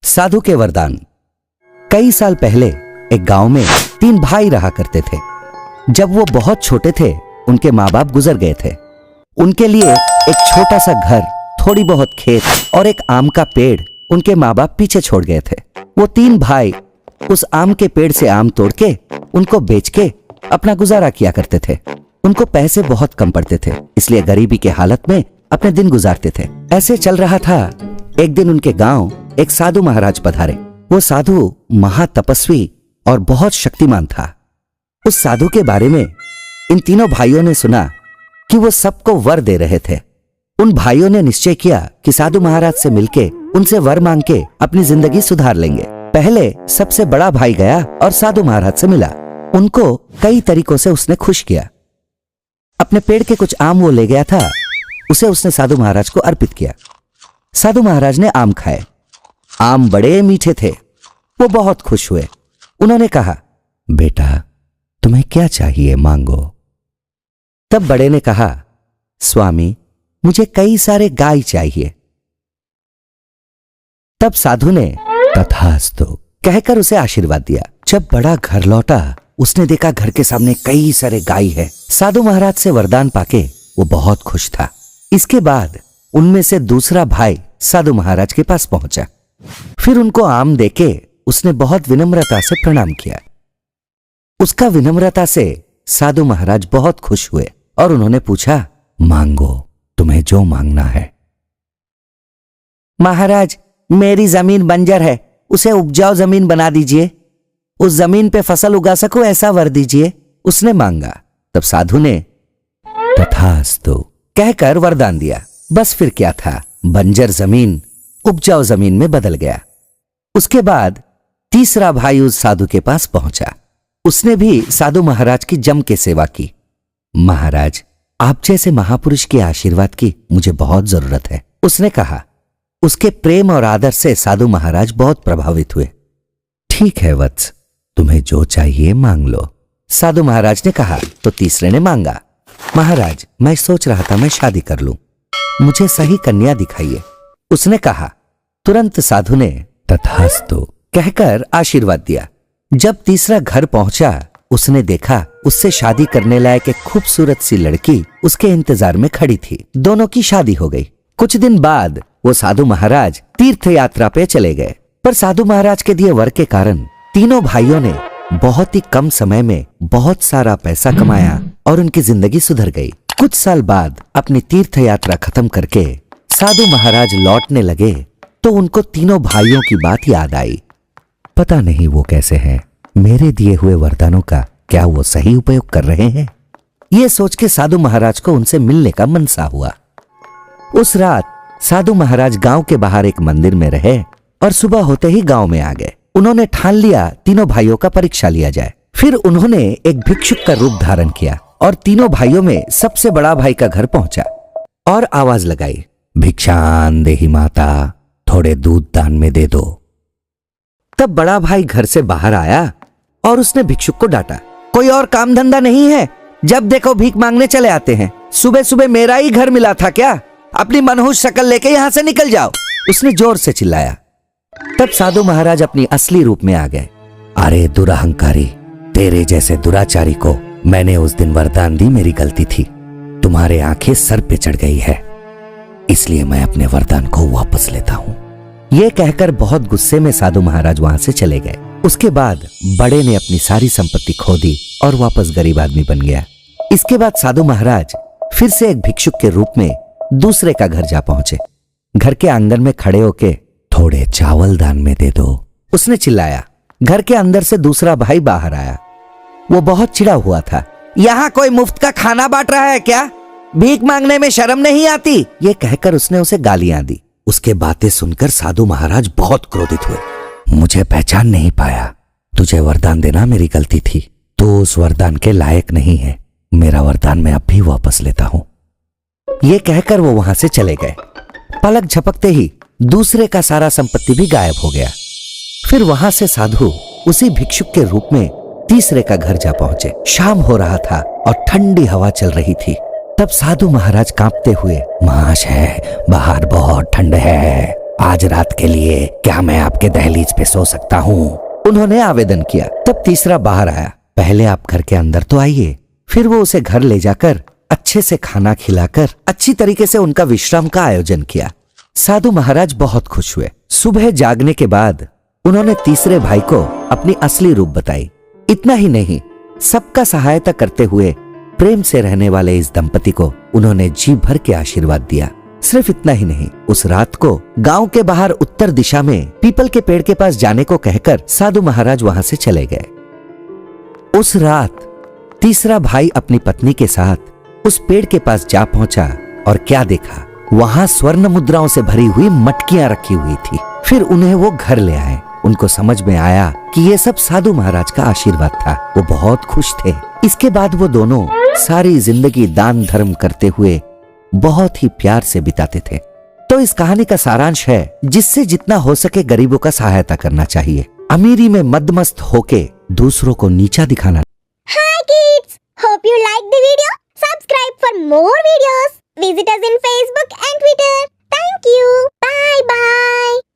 साधु के वरदान। कई साल पहले एक गांव में 3 भाई रहा करते थे। जब वो बहुत छोटे थे, उनके माँ बाप गुजर गए थे। उनके लिए एक छोटा सा घर, थोड़ी बहुत खेत और एक आम का पेड़ उनके माँ बाप पीछे छोड़ गए थे। वो 3 भाई उस आम के पेड़ से आम तोड़ के उनको बेच के अपना गुजारा किया करते थे। उनको पैसे बहुत कम पड़ते थे, इसलिए गरीबी के हालत में अपने दिन गुजारते थे। ऐसे चल रहा था। एक दिन उनके गांव एक साधु महाराज पधारे। वो साधु महातपस्वी और बहुत शक्तिमान था। उस साधु के बारे में इन तीनों भाइयों ने सुना कि वो सबको वर दे रहे थे। उन भाइयों ने निश्चय किया कि साधु महाराज से मिलके उनसे वर मांग के अपनी जिंदगी सुधार लेंगे। पहले सबसे बड़ा भाई गया और साधु महाराज से मिला। उनको कई तरीकों से उसने खुश किया। अपने पेड़ के कुछ आम वो ले गया था, उसे उसने साधु महाराज को अर्पित किया। साधु महाराज ने आम खाए। आम बड़े मीठे थे। वो बहुत खुश हुए। उन्होंने कहा, बेटा तुम्हें क्या चाहिए, मांगो। तब बड़े ने कहा, स्वामी मुझे कई सारे गाय चाहिए। तब साधु ने तथास्तु कहकर उसे आशीर्वाद दिया। जब बड़ा घर लौटा, उसने देखा घर के सामने कई सारे गाय है। साधु महाराज से वरदान पाके वो बहुत खुश था। इसके बाद उनमें से दूसरा भाई साधु महाराज के पास पहुंचा। फिर उनको आम देके उसने बहुत विनम्रता से प्रणाम किया। उसका विनम्रता से साधु महाराज बहुत खुश हुए और उन्होंने पूछा, मांगो, तुम्हें जो मांगना है। महाराज मेरी जमीन बंजर है, उसे उपजाऊ जमीन बना दीजिए। उस जमीन पे फसल उगा सकूं ऐसा वर दीजिए, उसने मांगा। तब साधु ने तथास्तु कहकर वरदान दिया। बस फिर क्या था, बंजर जमीन उपजाऊ जमीन में बदल गया। उसके बाद तीसरा भाई उस साधु के पास पहुंचा। उसने भी साधु महाराज की जम के सेवा की। महाराज आप जैसे महापुरुष के आशीर्वाद की मुझे बहुत जरूरत है, उसने कहा। उसके प्रेम और आदर से साधु महाराज बहुत प्रभावित हुए। ठीक है वत्स, तुम्हें जो चाहिए मांग लो, साधु महाराज ने कहा। तो तीसरे ने मांगा, महाराज मैं सोच रहा था मैं शादी कर लूं, मुझे सही कन्या दिखाइए, उसने कहा। तुरंत साधु ने तथास्तु कहकर आशीर्वाद दिया। जब तीसरा घर पहुंचा, उसने देखा उससे शादी करने लायक एक खूबसूरत सी लड़की उसके इंतजार में खड़ी थी। दोनों की शादी हो गई। कुछ दिन बाद वो साधु महाराज तीर्थ यात्रा पे चले गए। पर साधु महाराज के दिए वर के कारण तीनों भाइयों ने बहुत ही कम समय में बहुत सारा पैसा कमाया और उनकी जिंदगी सुधर गई। कुछ साल बाद अपनी तीर्थ यात्रा खत्म करके साधु महाराज लौटने लगे तो उनको तीनों भाइयों की बात याद आई। पता नहीं वो कैसे हैं, मेरे दिए हुए वरदानों का क्या वो सही उपयोग कर रहे हैं। ये सोच के साधु महाराज को उनसे मिलने का मनसा हुआ। उस रात साधु महाराज गांव के बाहर एक मंदिर में रहे और सुबह होते ही गांव में आ गए। उन्होंने ठान लिया तीनों भाइयों का परीक्षा लिया जाए। फिर उन्होंने एक भिक्षुक का रूप धारण किया और तीनों भाइयों में सबसे बड़ा भाई का घर पहुंचा और आवाज लगाई, भिक्षान देहि माता, थोड़े दूध दान में दे दो। तब बड़ा भाई घर से बाहर आया और उसने भिक्षुक को डांटा, कोई और काम धंधा नहीं है, जब देखो भीख मांगने चले आते हैं। सुबह सुबह मेरा ही घर मिला था क्या? अपनी मनहूस शक्ल लेके यहां से निकल जाओ, उसने जोर से चिल्लाया। तब साधु महाराज अपनी असली रूप में आ गए। अरे दुरहंकारी, तेरे जैसे दुराचारी को मैंने उस दिन वरदान दी, मेरी गलती थी। तुम्हारे आंखें सर पे चढ़ गई है, इसलिए मैं अपने वरदान को वापस लेता हूं। ये कहकर बहुत गुस्से में साधु महाराज वहां से चले गए। उसके बाद बड़े ने अपनी सारी संपत्ति खो दी और वापस गरीब आदमी बन गया। इसके बाद साधु महाराज फिर से एक भिक्षुक के रूप में दूसरे का घर जा पहुंचे। घर के आंगन में खड़े होके, थोड़े चावल दान में दे दो, उसने चिल्लाया। घर के अंदर से दूसरा भाई बाहर आया। वो बहुत चिढ़ा हुआ था। यहाँ कोई मुफ्त का खाना बांट रहा है क्या? भीख मांगने में शर्म नहीं आती? ये कहकर उसने उसे गालियां दी। उसके बातें सुनकर साधु महाराज बहुत क्रोधित हुए। मुझे पहचान नहीं पाया, तुझे वरदान देना मेरी गलती थी, तो उस वरदान के लायक नहीं है, मेरा वरदान मैं अब भी वापस लेता हूं। ये कहकर वो वहां से चले गए। पलक झपकते ही दूसरे का सारा संपत्ति भी गायब हो गया। फिर वहां से साधु उसी भिक्षुक के रूप में तीसरे का घर जा पहुंचे। शाम हो रहा था और ठंडी हवा चल रही थी। तब साधु महाराज कांपते हुए, माश है, बाहर बहुत ठंड है, आज रात के लिए क्या मैं आपके दहलीज पे सो सकता हूँ? उन्होंने आवेदन किया। तब तीसरा बाहर आया। पहले आप घर के अंदर तो आइए। फिर वो उसे घर ले जाकर अच्छे से खाना खिलाकर अच्छी तरीके से उनका विश्राम का आयोजन किया। साधु महाराज बहुत खुश हुए। सुबह जागने के बाद उन्होंने तीसरे भाई को अपनी असली रूप बताई। इतना ही नहीं, सबका सहायता करते हुए प्रेम से रहने वाले इस दंपति को उन्होंने जी भर के आशीर्वाद दिया। सिर्फ इतना ही नहीं, उस रात को गांव के बाहर उत्तर दिशा में पीपल के पेड़ के पास जाने को कहकर साधु महाराज वहां से चले गए। उस रात तीसरा भाई अपनी पत्नी के साथ उस पेड़ के पास जा पहुंचा और क्या देखा, वहां स्वर्ण मुद्राओं से भरी हुई मटकियां रखी हुई थी। फिर उन्हें वो घर ले आए। उनको समझ में आया कि ये सब साधु महाराज का आशीर्वाद था। वो बहुत खुश थे। इसके बाद वो दोनों सारी जिंदगी दान धर्म करते हुए बहुत ही प्यार से बिताते थे। तो इस कहानी का सारांश है, जिससे जितना हो सके गरीबों का सहायता करना चाहिए। अमीरी में मदमस्त होके दूसरों को नीचा दिखाना। Hi kids! Hope you like the video. Subscribe for more videos. Visit us in